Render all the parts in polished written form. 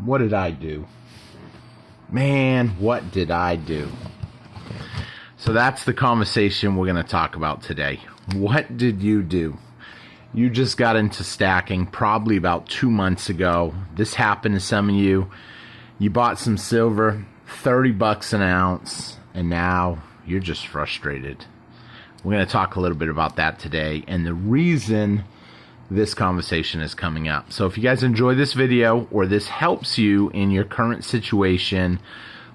What did I do? Man, what did I do? So that's the conversation we're going to talk about today. What did you do? You just got into stacking probably about 2 months ago. This happened to some of you. You bought some silver, $30 an ounce, and now you're just frustrated. We're going to talk a little bit about that today and the reason this conversation is coming up. So if you guys enjoy this video or this helps you in your current situation,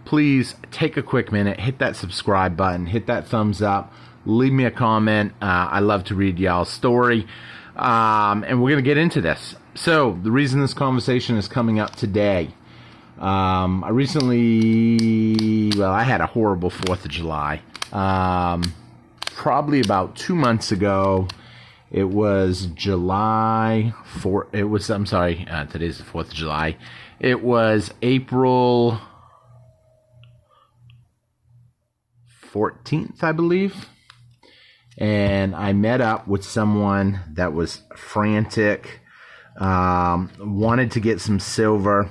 please take a quick minute, hit that subscribe button, hit that thumbs up, leave me a comment. I love to read y'all's story. And we're going to get into this. So the reason this conversation is coming up today, I had a horrible 4th of July. Probably about 2 months ago. It was July 4th. Today's the 4th of July. It was April 14th, I believe. And I met up with someone that was frantic, wanted to get some silver,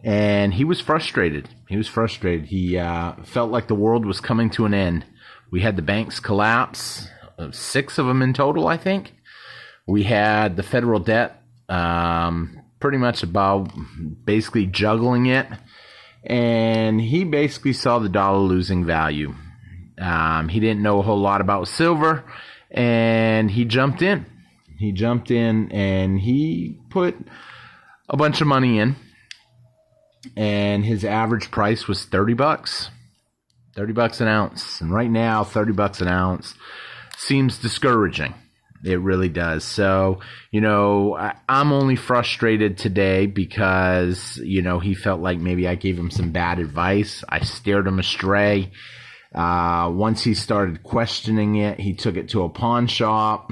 and he was frustrated. He felt like the world was coming to an end. We had the banks collapse. 6 of them in total, I think. We had the federal debt, pretty much about basically juggling it. And he basically saw the dollar losing value. He didn't know a whole lot about silver, and he jumped in. And he put a bunch of money in. And his average price was $30. $30 an ounce. And right now, $30 an ounce seems discouraging. It really does. So, I'm only frustrated today because, he felt like maybe I gave him some bad advice. I steered him astray. Once he started questioning it, he took it to a pawn shop.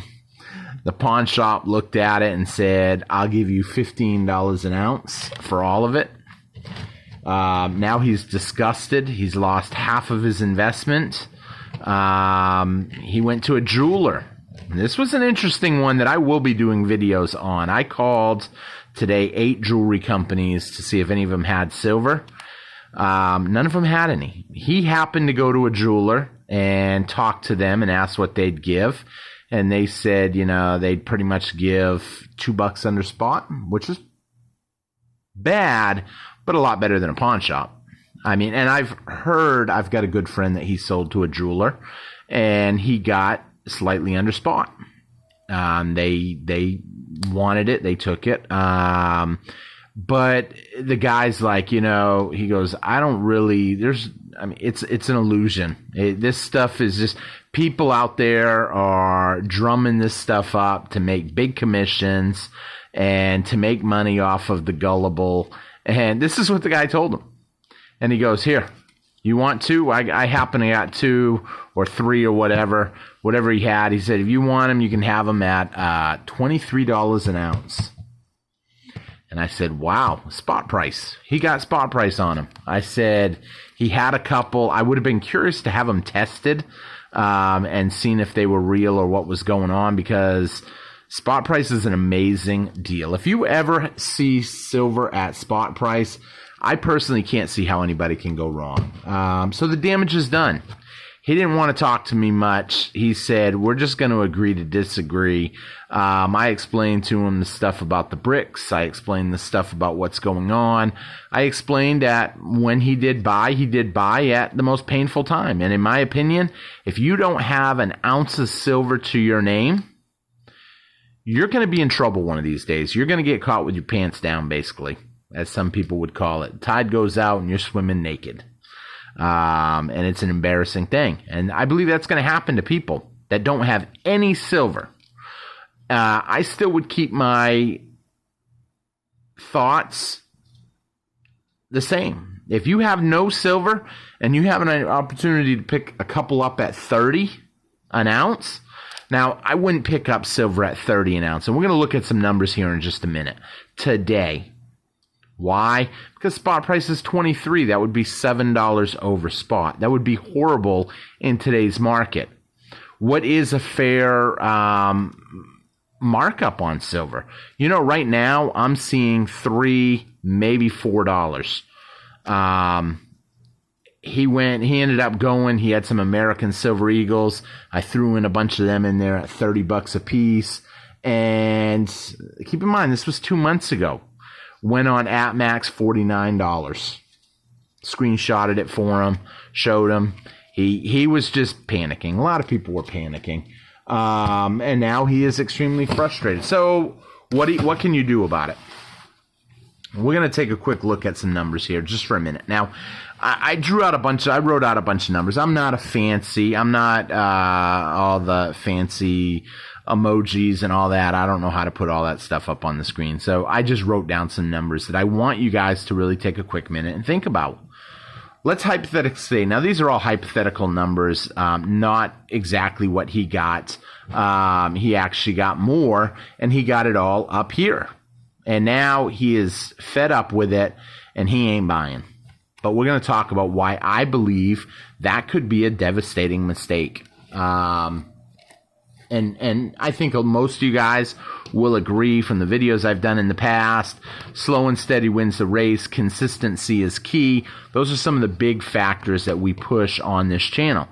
The pawn shop looked at it and said, I'll give you $15 an ounce for all of it. Now he's disgusted. He's lost half of his investment. He went to a jeweler. This was an interesting one that I will be doing videos on. I called today 8 jewelry companies to see if any of them had silver. None of them had any. He happened to go to a jeweler and talk to them and ask what they'd give. And they said, they'd pretty much give $2 under spot, which is bad, but a lot better than a pawn shop. And I've got a good friend that he sold to a jeweler, and he got slightly under spot. They wanted it, they took it. But the guy's like, he goes, it's an illusion. This stuff is just, people out there are drumming this stuff up to make big commissions and to make money off of the gullible. And this is what the guy told him. And he goes, here, you want 2? I happen to got 2 or 3 or whatever he had. He said, if you want them, you can have them at $23 an ounce. And I said, wow, spot price. He got spot price on him. I said, he had a couple. I would have been curious to have them tested and seen if they were real or what was going on, because spot price is an amazing deal. If you ever see silver at spot price, I personally can't see how anybody can go wrong. So the damage is done. He didn't want to talk to me much. He said, we're just going to agree to disagree. I explained to him the stuff about the bricks. I explained the stuff about what's going on. I explained that when he did buy at the most painful time. And in my opinion, if you don't have an ounce of silver to your name, you're going to be in trouble one of these days. You're going to get caught with your pants down, basically, as some people would call it. Tide goes out and you're swimming naked. And it's an embarrassing thing. And I believe that's going to happen to people that don't have any silver. I still would keep my thoughts the same. If you have no silver and you have an opportunity to pick a couple up at 30 an ounce, now I wouldn't pick up silver at 30 an ounce. And we're going to look at some numbers here in just a minute. Today. Why? Because spot price is 23. That would be $7 over spot. That would be horrible in today's market. What is a fair markup on silver? Right now I'm seeing 3, maybe $4. He ended up going, he had some American Silver Eagles. I threw in a bunch of them in there at $30 a piece. And keep in mind, this was 2 months ago. Went on at max $49. Screenshotted it for him, showed him. He was just panicking. A lot of people were panicking. And now he is extremely frustrated. So what can you do about it? We're going to take a quick look at some numbers here just for a minute. Now, I wrote out a bunch of numbers. I'm not all the fancy emojis and all that. I don't know how to put all that stuff up on the screen. So I just wrote down some numbers that I want you guys to really take a quick minute and think about. Let's hypothetically say, now these are all hypothetical numbers, not exactly what he got. He actually got more, and he got it all up here. And now he is fed up with it, and he ain't buying. But we're going to talk about why I believe that could be a devastating mistake. And I think most of you guys will agree from the videos I've done in the past. Slow and steady wins the race. Consistency is key. Those are some of the big factors that we push on this channel.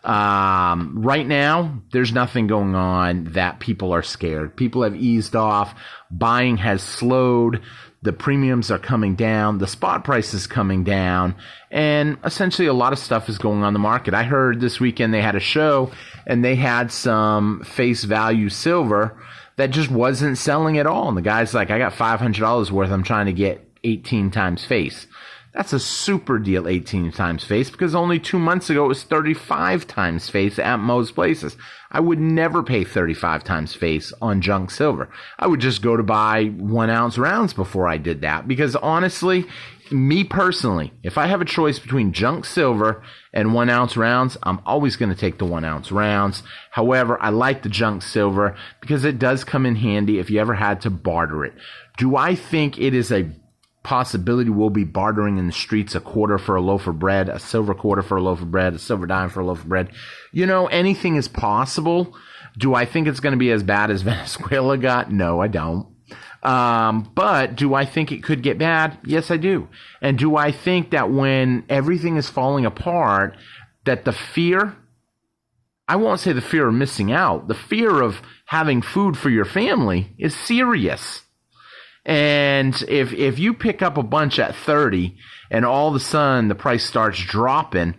Right now, there's nothing going on that people are scared. People have eased off. Buying has slowed. The premiums are coming down. The spot price is coming down. And essentially a lot of stuff is going on the market. I heard this weekend they had a show and they had some face value silver that just wasn't selling at all. And the guy's like, I got $500 worth. I'm trying to get 18 times face. That's a super deal, 18 times face, because only 2 months ago it was 35 times face at most places. I would never pay 35 times face on junk silver. I would just go to buy 1 ounce rounds before I did that, because honestly, me personally, if I have a choice between junk silver and 1 ounce rounds, I'm always going to take the 1 ounce rounds. However, I like the junk silver because it does come in handy if you ever had to barter it. Do I think it is a possibility we'll be bartering in the streets a quarter for a loaf of bread, a silver quarter for a loaf of bread, a silver dime for a loaf of bread? You know, anything is possible. Do I think it's going to be as bad as Venezuela got? No, I don't. But do I think it could get bad? Yes, I do. And do I think that when everything is falling apart, that the fear, I won't say the fear of missing out, the fear of having food for your family is serious. And if you pick up a bunch at 30 and all of a sudden the price starts dropping,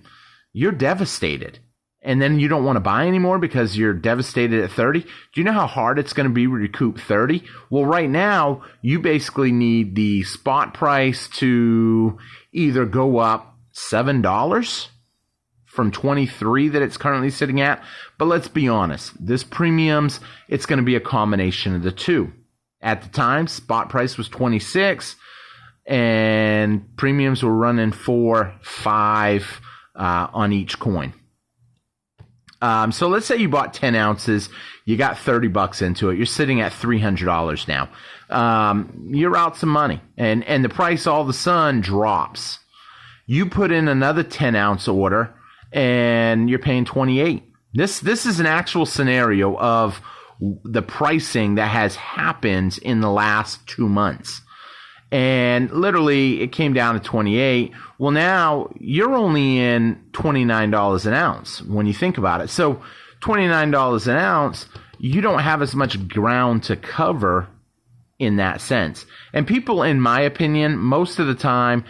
you're devastated. And then you don't want to buy anymore because you're devastated at 30. Do you know how hard it's going to be to recoup 30? Well, right now, you basically need the spot price to either go up $7 from 23 that it's currently sitting at. But let's be honest, this premiums, it's going to be a combination of the two. At the time, spot price was 26 and premiums were running 4, 5 on each coin. So let's say you bought 10 ounces, you got $30 into it, you're sitting at $300 now. You're out some money, and the price all of a sudden drops. You put in another 10 ounce order and you're paying 28. This is an actual scenario of the pricing that has happened in the last 2 months. And literally it came down to 28. Well, now you're only in $29 an ounce when you think about it. So $29 an ounce, you don't have as much ground to cover in that sense. And people, in my opinion, most of the time,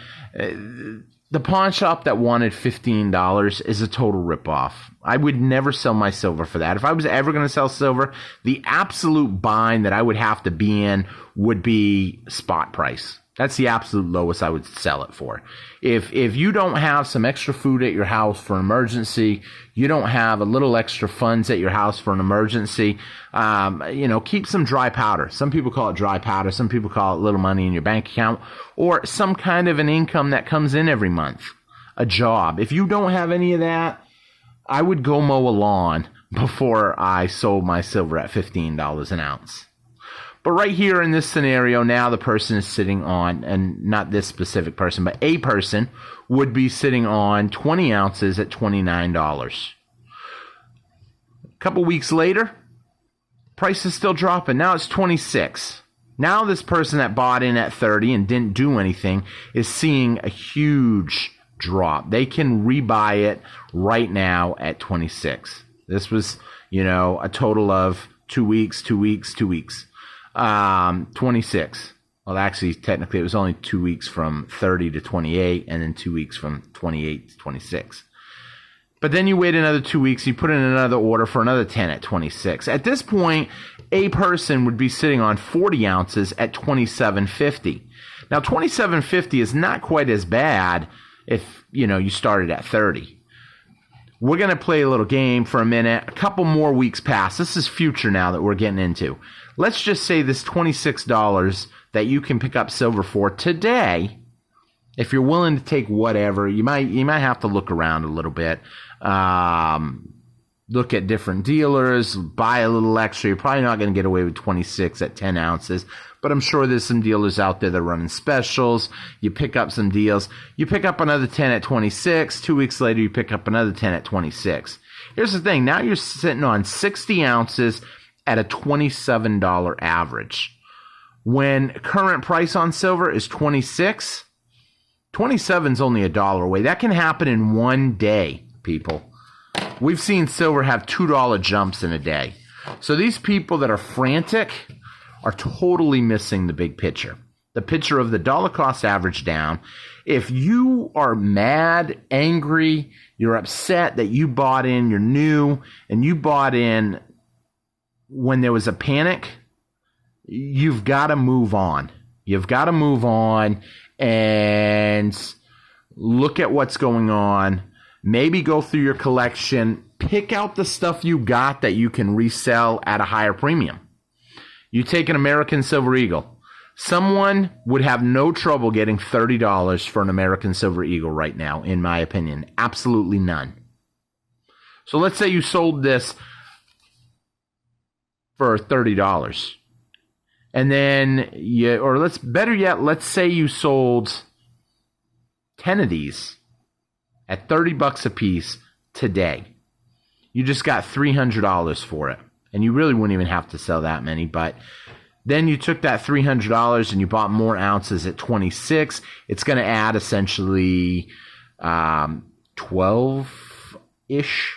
the pawn shop that wanted $15 is a total ripoff. I would never sell my silver for that. If I was ever going to sell silver, the absolute bind that I would have to be in would be spot price. That's the absolute lowest I would sell it for. If you don't have some extra food at your house for an emergency, you don't have a little extra funds at your house for an emergency, keep some dry powder. Some people call it dry powder. Some people call it little money in your bank account, or some kind of an income that comes in every month, a job. If you don't have any of that, I would go mow a lawn before I sold my silver at $15 an ounce. But right here in this scenario, now the person is sitting on, and not this specific person, but a person would be sitting on 20 ounces at $29. A couple weeks later, price is still dropping. Now it's 26. Now this person that bought in at 30 and didn't do anything is seeing a huge drop. They can rebuy it right now at 26. This was, a total of 2 weeks, 2 weeks, 2 weeks. 26. Well, actually, technically, it was only 2 weeks from 30 to 28, and then 2 weeks from 28 to 26. But then you wait another 2 weeks, you put in another order for another 10 at 26. At this point, a person would be sitting on 40 ounces at 27.50. Now, 27.50 is not quite as bad if, you started at 30. We're going to play a little game for a minute. A couple more weeks pass. This is future now that we're getting into. Let's just say this $26 that you can pick up silver for today. If you're willing to take whatever, you might have to look around a little bit. Look at different dealers, buy a little extra. You're probably not going to get away with 26 at 10 ounces, but I'm sure there's some dealers out there that are running specials. You pick up some deals. You pick up another 10 at 26. 2 weeks later, you pick up another 10 at 26. Here's the thing. Now you're sitting on 60 ounces at a $27 average. When current price on silver is 26, 27 is only $1 away. That can happen in one day, people. We've seen silver have $2 jumps in a day. So these people that are frantic are totally missing the big picture. The picture of the dollar cost average down. If you are mad, angry, you're upset that you bought in, you're new, and you bought in when there was a panic, you've got to move on. You've got to move on and look at what's going on. Maybe go through your collection. Pick out the stuff you got that you can resell at a higher premium. You take an American Silver Eagle. Someone would have no trouble getting $30 for an American Silver Eagle right now, in my opinion. Absolutely none. So let's say you sold this for $30. And then let's say you sold 10 of these at $30 a piece today. You just got $300 for it. And you really wouldn't even have to sell that many, but then you took that $300 and you bought more ounces at 26. It's going to add essentially 12-ish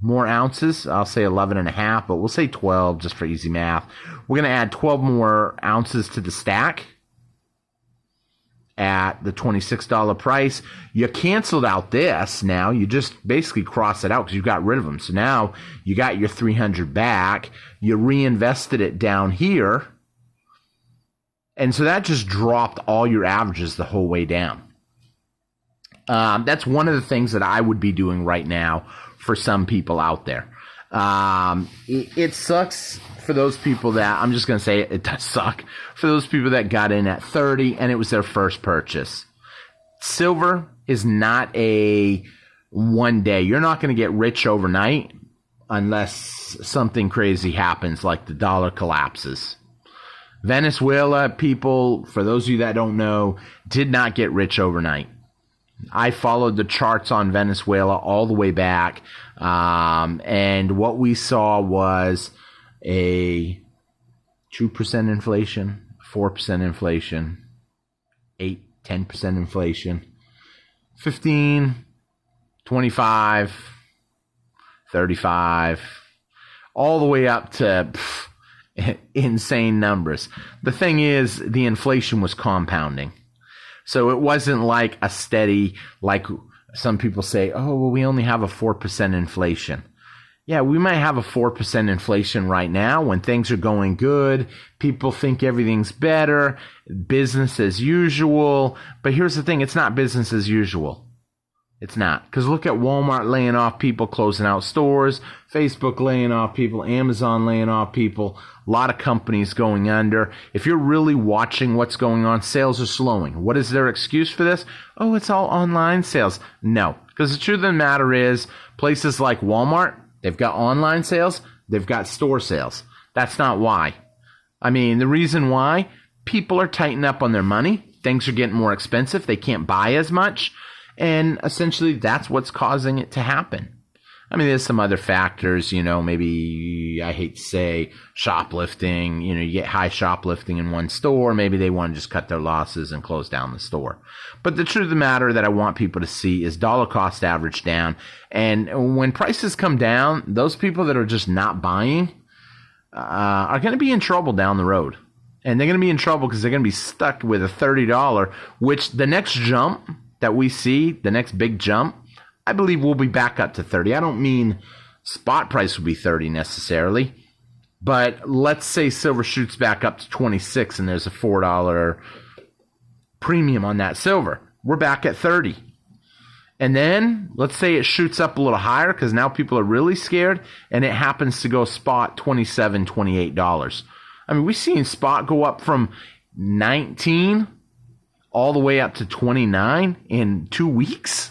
more ounces. I'll say 11 and a half, but we'll say 12 just for easy math. We're going to add 12 more ounces to the stack at the $26 price. You canceled out this now. You just basically cross it out because you got rid of them. So now you got your $300 back. You reinvested it down here. And so that just dropped all your averages the whole way down. That's one of the things that I would be doing right now for some people out there. It sucks for those people that, I'm just going to say it does suck, for those people that got in at 30 and it was their first purchase. Silver is not a one day. You're not going to get rich overnight unless something crazy happens like the dollar collapses. Venezuela people, for those of you that don't know, did not get rich overnight. I followed the charts on Venezuela all the way back, and what we saw was a 2% inflation, 4% inflation, 8-10% inflation, 15, 25, 35, all the way up to insane numbers. The thing is, the inflation was compounding. So it wasn't like a steady, like some people say, oh, well, we only have a 4% inflation. Yeah, we might have a 4% inflation right now when things are going good. People think everything's better, business as usual. But here's the thing, it's not business as usual. It's not. Because look at Walmart laying off people, closing out stores, Facebook laying off people, Amazon laying off people, a lot of companies going under. If you're really watching what's going on, sales are slowing. What is their excuse for this? Oh, it's all online sales. No. Because the truth of the matter is, places like Walmart, they've got online sales, they've got store sales. That's not why. I mean, the reason why, people are tightening up on their money. Things are getting more expensive. They can't buy as much. And essentially, that's what's causing it to happen. I mean, there's some other factors, maybe, I hate to say, shoplifting. You get high shoplifting in one store. Maybe they want to just cut their losses and close down the store. But the truth of the matter that I want people to see is dollar cost average down. And when prices come down, those people that are just not buying are going to be in trouble down the road. And they're going to be in trouble because they're going to be stuck with a $30, which the next jump that we see, the next big jump, I believe we'll be back up to 30. I don't mean spot price will be 30 necessarily, but let's say silver shoots back up to 26 and there's a $4 premium on that silver. We're back at 30. And then let's say it shoots up a little higher because now people are really scared and it happens to go spot $27, $28. I mean, we've seen spot go up from 19 all the way up to 29 in 2 weeks.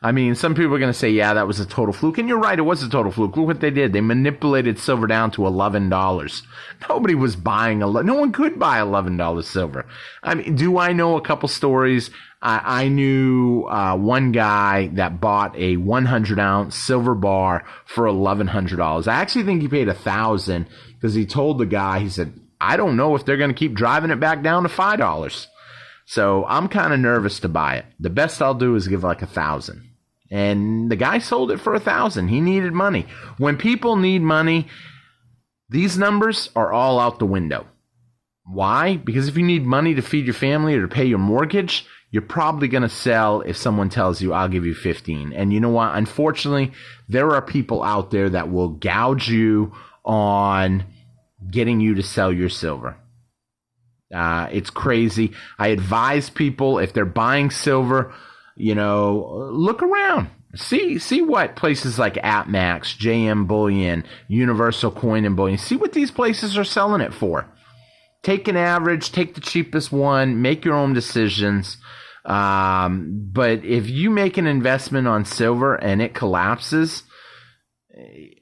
I mean, some people are going to say, yeah, that was a total fluke. And you're right, it was a total fluke. Look what they did. They manipulated silver down to $11. Nobody was buying no one could buy $11 silver. I mean, do I know a couple stories? I knew one guy that bought a 100-ounce silver bar for $1,100. I actually think he paid $1,000 because he told the guy, he said, I don't know if they're going to keep driving it back down to $5. So I'm kind of nervous to buy it. The best I'll do is give like $1,000. And the guy sold it for $1,000. He needed money. When people need money, these numbers are all out the window. Why? Because if you need money to feed your family or to pay your mortgage, you're probably going to sell if someone tells you, I'll give you 15. And you know what? Unfortunately, there are people out there that will gouge you on getting you to sell your silver. It's crazy. I advise people, if they're buying silver, look around. See what places like AppMax, JM Bullion, Universal Coin and Bullion, see what these places are selling it for. Take an average, take the cheapest one, make your own decisions. But if you make an investment on silver and it collapses,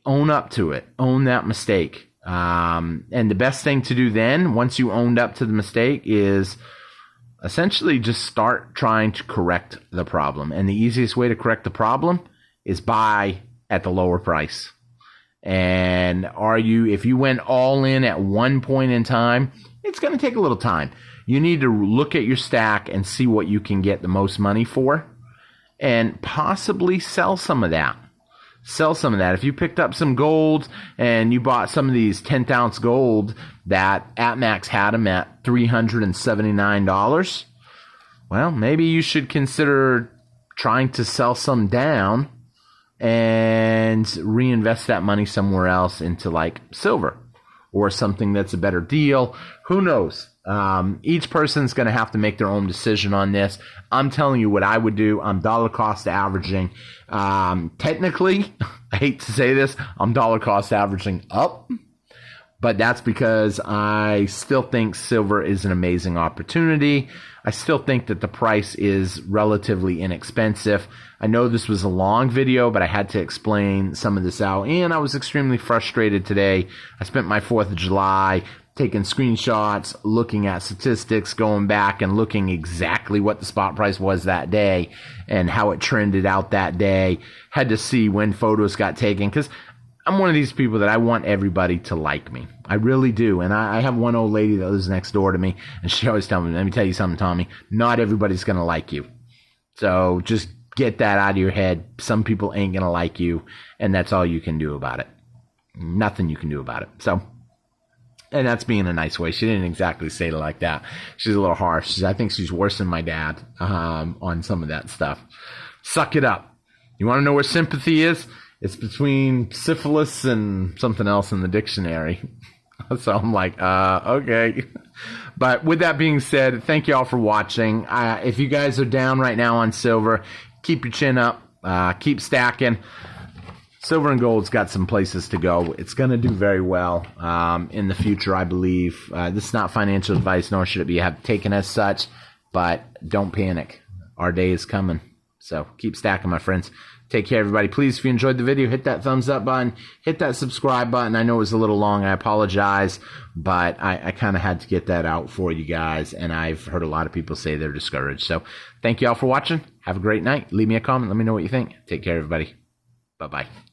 own up to it. Own that mistake. And the best thing to do then, once you owned up to the mistake, is essentially just start trying to correct the problem. And the easiest way to correct the problem is buy at the lower price. And if you went all in at one point in time, it's going to take a little time. You need to look at your stack and see what you can get the most money for and possibly sell some of that. Sell some of that. If you picked up some gold and you bought some of these 10th-ounce gold that AppMax had them at $379, well, maybe you should consider trying to sell some down and reinvest that money somewhere else into like silver or something that's a better deal. Who knows? Each person's going to have to make their own decision on this. I'm telling you what I would do. I'm dollar cost averaging. Technically, I hate to say this, I'm dollar cost averaging up, but that's because I still think silver is an amazing opportunity. I still think that the price is relatively inexpensive. I know this was a long video, but I had to explain some of this out, and I was extremely frustrated today. I spent my 4th of July taking screenshots, looking at statistics, going back and looking exactly what the spot price was that day and how it trended out that day. Had to see when photos got taken because I'm one of these people that I want everybody to like me. I really do. And I have one old lady that lives next door to me, and she always tells me, let me tell you something, Tommy, not everybody's going to like you. So just get that out of your head. Some people ain't going to like you, and that's all you can do about it. Nothing you can do about it. So, and that's being a nice way. She didn't exactly say it like that. She's a little harsh. I think she's worse than my dad on some of that stuff. Suck it up. You want to know where sympathy is? It's between syphilis and something else in the dictionary. So I'm like, okay. But with that being said, thank you all for watching. If you guys are down right now on silver, keep your chin up. Keep stacking. Silver and gold's got some places to go. It's going to do very well in the future, I believe. This is not financial advice, nor should it be taken as such. But don't panic. Our day is coming. So keep stacking, my friends. Take care, everybody. Please, if you enjoyed the video, hit that thumbs up button. Hit that subscribe button. I know it was a little long. I apologize. But I kind of had to get that out for you guys. And I've heard a lot of people say they're discouraged. So thank you all for watching. Have a great night. Leave me a comment. Let me know what you think. Take care, everybody. Bye-bye.